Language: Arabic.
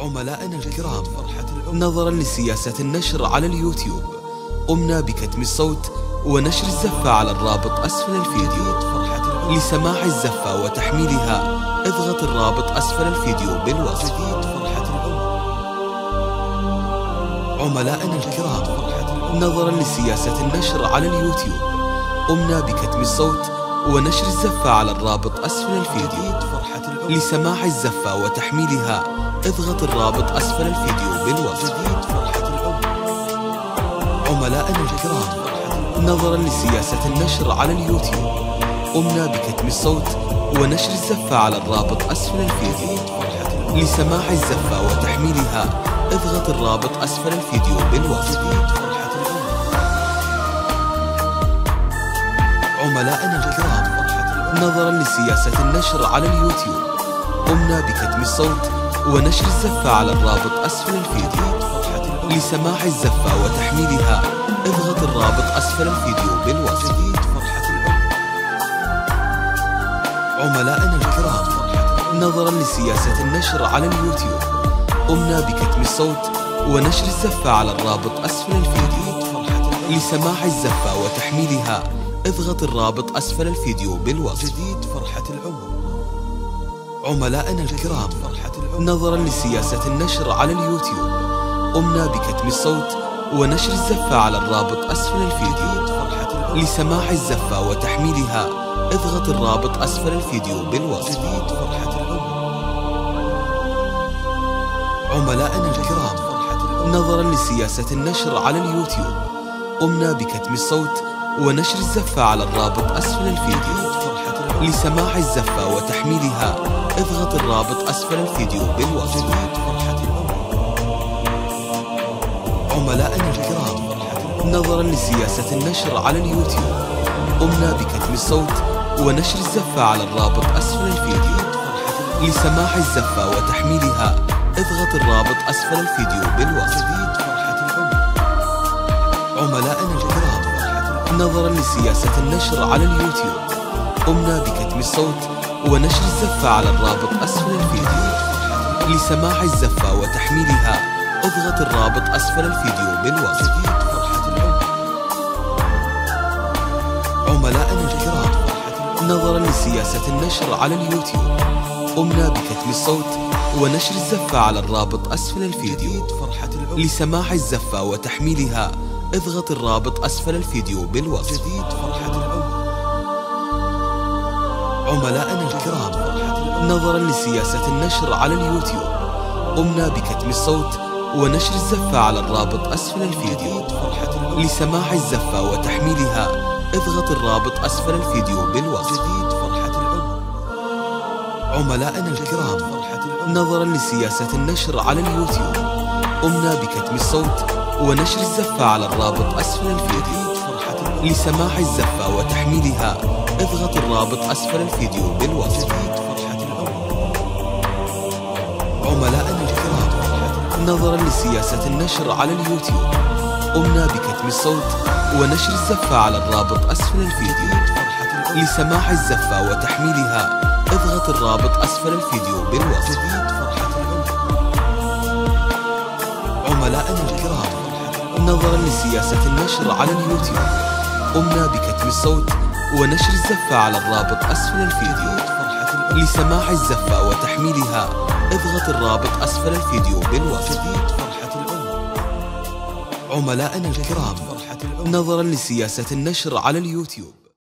عملائنا الكرام، نظرا لسياسة النشر على اليوتيوب قمنا بكتم الصوت ونشر الزفة على الرابط أسفل الفيديو. لسماع الزفة وتحميلها اضغط الرابط أسفل الفيديو بالوصف. عملائنا الكرام، نظرا لسياسة النشر على اليوتيوب قمنا بكتم الصوت ونشر الزفة على الرابط أسفل الفيديو. لسماع الزفة وتحميلها اضغط الرابط أسفل الفيديو بالوصف. عملائنا الكرام، نظرا لسياسة النشر على اليوتيوب قمنا بكتم الصوت ونشر الزفة على الرابط أسفل الفيديو. لسماع الزفة وتحميلها اضغط الرابط أسفل الفيديو بالوصف. عملائنا الكرام، نظرا لسياسة النشر على اليوتيوب قمنا بكتم الصوت ونشر الزفة على الرابط أسفل الفيديو. لسماع الزفة وتحميلها اضغط الرابط أسفل الفيديو بالوصف. عملائنا الكرام، نظرا لسياسة النشر على اليوتيوب قمنا بكتم الصوت ونشر الزفة على الرابط أسفل الفيديو. لسماع الزفة وتحميلها اضغط الرابط أسفل الفيديو بالوصف. عملائنا الكرام، نظرا لسياسة النشر على اليوتيوب قمنا بكتم الصوت ونشر الزفة على الرابط أسفل الفيديو. لسماع الزفة وتحميلها اضغط الرابط أسفل الفيديو بالوصف. عملائنا الكرام، نظرا لسياسة النشر على اليوتيوب قمنا بكتم الصوت ونشر الزفة على الرابط أسفل الفيديو. لسماع الزفة وتحميلها اضغط الرابط أسفل الفيديو بالوصف. عملائنا الكرام، نظرا لسياسة النشر على اليوتيوب قمنا بكتم الصوت ونشر الزفة على الرابط أسفل الفيديو. لسماع الزفة وتحميلها اضغط الرابط أسفل الفيديو بالوصف. عملائنا الكرام، نظرا لسياسة النشر على اليوتيوب قمنا بكتم الصوت ونشر الزفة على الرابط أسفل الفيديو. لسماع الزفة وتحميلها اضغط الرابط أسفل الفيديو بالوصف. عملائنا الكرام، نظرا لسياسة النشر على اليوتيوب قمنا بكتم الصوت ونشر الزفة على الرابط أسفل الفيديو. لسماع الزفة وتحميلها اضغط الرابط أسفل الفيديو بالوصف. عملائنا الكرام، نظرا لسياسة النشر على اليوتيوب قمنا بكتم الصوت ونشر الزفة على الرابط أسفل الفيديو. لسماع الزفة وتحميلها اضغط الرابط أسفل الفيديو بالوصف. عملائنا الكرام، نظرا لسياسة النشر على اليوتيوب قمنا بكتم الصوت ونشر الزفة على الرابط أسفل الفيديو. لسماع الزفة وتحميلها اضغط الرابط أسفل الفيديو بالوصف. عملائنا الكرام، نظرا لسياسة النشر على اليوتيوب قمنا بكتم الصوت ونشر الزفة على الرابط أسفل الفيديو. لسماع الزفة وتحميلها اضغط الرابط أسفل الفيديو بالوصف. عملائنا الكرام، نظرا لسياسة النشر على اليوتيوب قمنا بكتم الصوت ونشر الزفة على الرابط أسفل الفيديو. لسماع الزفة وتحميلها اضغط الرابط أسفل الفيديو بالوصف. عملائنا الكرام، نظرا لسياسة النشر على اليوتيوب